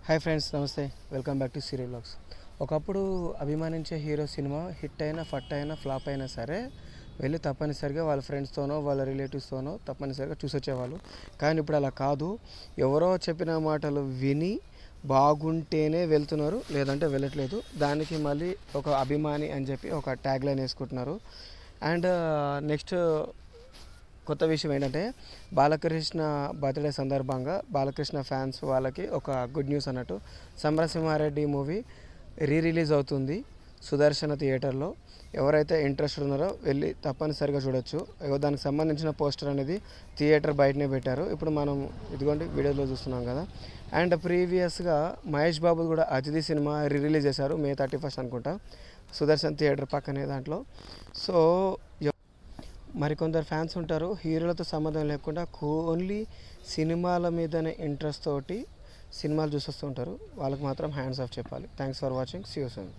Hi friends, నమస్తే. Welcome back to serial vlogs. ఒకప్పుడు అభిమానించే హీరో సినిమా హిట్ అయినా, ఫట్ అయినా, ఫ్లాప్ అయినా సరే వెళ్ళి తప్పనిసరిగా వాళ్ళ ఫ్రెండ్స్తోనో వాళ్ళ రిలేటివ్స్తోనో తప్పనిసరిగా చూసొచ్చేవాళ్ళు. కానీ ఇప్పుడు అలా కాదు. ఎవరో చెప్పిన మాటలు విని బాగుంటేనే వెళ్తున్నారు, లేదంటే వెళ్ళట్లేదు. దానికి మళ్ళీ ఒక అభిమాని అని చెప్పి ఒక ట్యాగ్ లైన్ వేసుకుంటున్నారు. అండ్ నెక్స్ట్ కొత్త విషయం ఏంటంటే, బాలకృష్ణ బర్త్డే సందర్భంగా బాలకృష్ణ ఫ్యాన్స్ వాళ్ళకి ఒక గుడ్ న్యూస్ అన్నట్టు. సమరసింహారెడ్డి మూవీ రిలీజ్ అవుతుంది సుదర్శన థియేటర్లో. ఎవరైతే ఇంట్రెస్ట్ ఉన్నారో వెళ్ళి తప్పనిసరిగా చూడొచ్చు. దానికి సంబంధించిన పోస్టర్ అనేది థియేటర్ బయటనే పెట్టారు. ఇప్పుడు మనం ఇదిగోండి వీడియోలో చూస్తున్నాం కదా. అండ్ ప్రీవియస్గా మహేష్ బాబు కూడా అతిథి సినిమా రిలీజ్ చేశారు May 31 అనుకుంటా, సుదర్శన్ థియేటర్ పక్కనే దాంట్లో. సో మరికొందరు ఫ్యాన్స్ ఉంటారు, హీరోలతో సంబంధం లేకుండా ఓన్లీ సినిమాల మీదనే ఇంట్రెస్ట్ తోటి సినిమాలు చూస్తూ ఉంటారు. వాళ్ళకి మాత్రం హ్యాండ్స్ ఆఫ్ చెప్పాలి. Thanks for watching. See you soon.